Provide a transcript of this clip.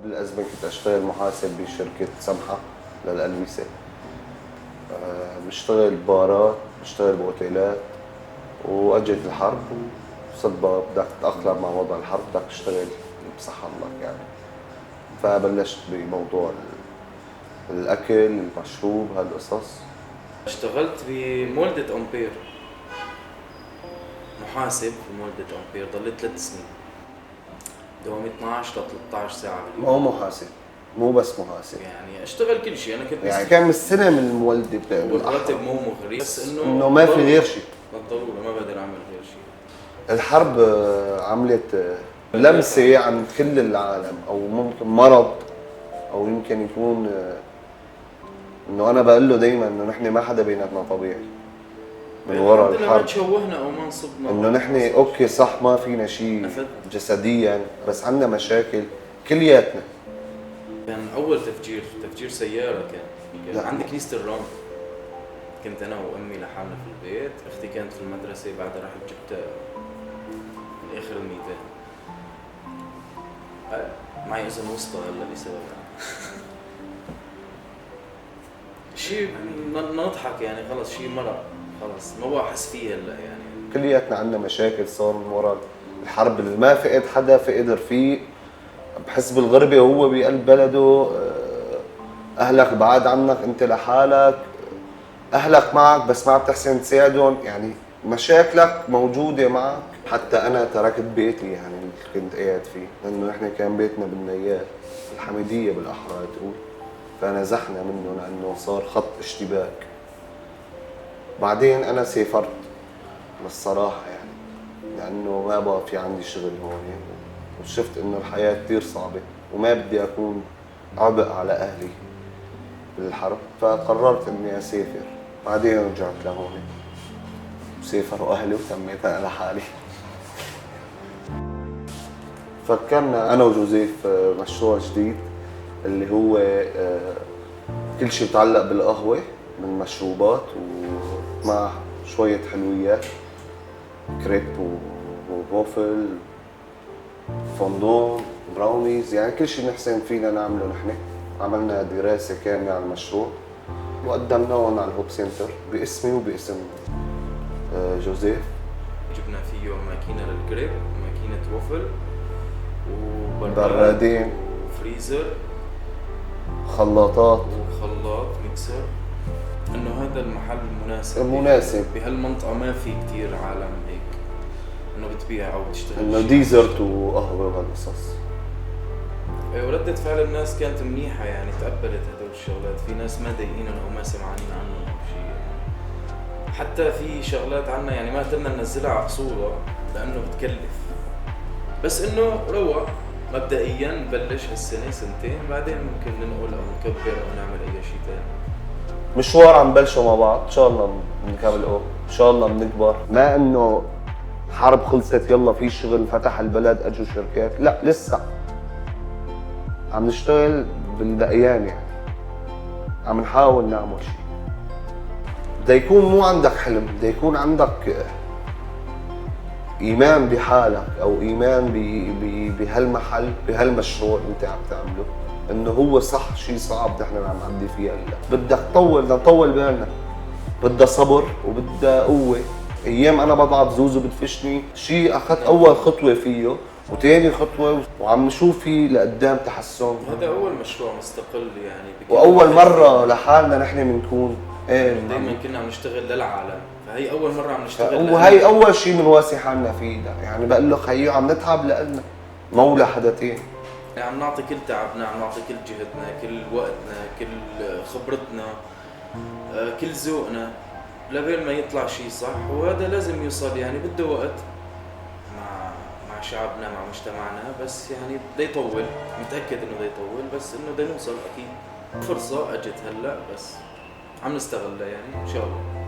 بالأزمة كنت أشتغل محاسب بشركة سمحة للألبسة. بشتغل بارات، بشتغل بأوتيلات، وأجت الحرب وصدق بدك تتأقلم مع وضع الحرب، بدك تشتغل بصح الله يعني. فبلشت بموضوع الأكل، المشروب، هالقصص. اشتغلت بمولدة أمبير، محاسب في مولدة أمبير، ضليت 3 سنين دوام 12 ل 13 ساعة ما باليوم. هو محاسب، مو بس محاسب يعني اشتغل كل شيء، أنا كنت يعني كان من السنة من المولدة والراتب بالأحرى، مو مغري، بس إنه ما في غير شيء. بالضرورة ما بقدر أعمل غير شيء. الحرب عملت لمسة عن كل العالم، أو ممكن مرض، أو يمكن يكون إنه أنا بقول له دايما إنه نحن ما حدا بيناتنا طبيعي من وراء الحمد لله ما الحرب. تشوهنا أو ما انصبنا إنه نحن أوكي صح ما فينا شيء نفد. جسديا، بس عندنا مشاكل كلياتنا. كان أول تفجير سيارة كان لا. عند كنيسة الرمل. كنت أنا وأمي لحالنا في البيت، أختي كانت في المدرسة، بعدها رحت جبت من آخر الميدان. معي إذن وسطى هلا لسبب شيء نضحك يعني، خلص شيء مرق، خلص ما بحس فيه هلا يعني. كلياتنا عندنا مشاكل صار من وراء الحرب اللي ما فقد حدا فقد رفيق، بحس بالغربة وهو بقلب بلده. أهلك بعاد عنك، أنت لحالك، أهلك معك بس ما عم تحسن تساعدهم، يعني مشاكلك موجودة معك. حتى أنا تركت بيتي يعني اللي كنت قاعد فيه، لأنه نحن كان بيتنا بالنيات الحميدية بالأحرى تقول، فنزحنا منه لأنه صار خط اشتباك. بعدين أنا سافرت للصراحة يعني، لأنه ما بقى في عندي شغل هون، وشفت إنه الحياة كتير صعبة وما بدي أكون عبء على أهلي بالحرب، فقررت إني أسافر. بعدين رجعت لهون وسافروا أهلي وتميت أنا لحالي. فكرنا أنا وجوزيف مشروع جديد اللي هو كل شيء بتعلق بالقهوة من مشروبات ومع شوية حلويات، كريب ووافل، فondون، براونيز، يعني كل شيء نحسن فينا نعمله نحن. عملنا دراسة كاملة على المشروع وقدمناهم على الهوب سنتر باسمي وباسم جوزيف. جبنا فيه ماكينة للكريب، ماكينة وافل، برادين، وفريزر، خلاطات وخلاط ميكسر. انه هذا المحل مناسب بهالمنطقة، ما في كتير عالم هيك انه بتبيع او بتشتغل انه شيء. ديزرت وقهوة وهالقصص. وردة فعل الناس كانت منيحة يعني، تقبلت هدول الشغلات. في ناس ما ضايقينهم او ما سمعانين عنهم او شيء يعني. حتى في شغلات عنا يعني ما قدرنا ننزلها على صورة لانه بتكلف، بس انه روق. مبدئيا نبلش هالسنة سنتين، بعدين ممكن ننقل او نكبر او نعمل اي شيء ثاني. مشوار عم بلشه مع بعض، ان شاء الله بنكمله، ان شاء الله بنكبر. ما انه حرب خلصت يلا في شغل فتح البلد اجوا شركات، لا لسه عم نشتغل بالبقيان يعني، عم نحاول نعمل شيء. بده يكون مو عندك حلم، بده يكون عندك ايمان بحالك او ايمان بهالمحل، بهالمشروع انت عم تعمله، انه هو صح. شيء صعب نحن عم نعدي فيه هلا، بدك تطول، بدنا نطول بالنا، بدها صبر وبدها قوه. ايام انا بضعف زوزو بتفشني، شيء اخذت اول خطوه فيه وثاني خطوه وعم نشوف فيه لقدام تحسن. هذا اول مشروع مستقل يعني، واول مره لحالنا نحن بنكون دائما كنا عم نشتغل للعالم، فهي اول مره عم نشتغل وهي اول شيء بنواسي حالنا فيه ده يعني. بقول له خيو عم نتعب لنا مو لحدا تاني، يعني عم نعطي كل تعبنا، عم نعطي كل جهدنا، كل وقتنا، كل خبرتنا، كل ذوقنا لبين ما يطلع شيء صح. وهذا لازم يوصل يعني، بده وقت مع شعبنا، مع مجتمعنا، بس يعني بده يطول. متاكد انه بده يطول، بس انه بده نوصل اكيد. فرصه اجت هلا بس عم نستغلها يعني ان شاء الله.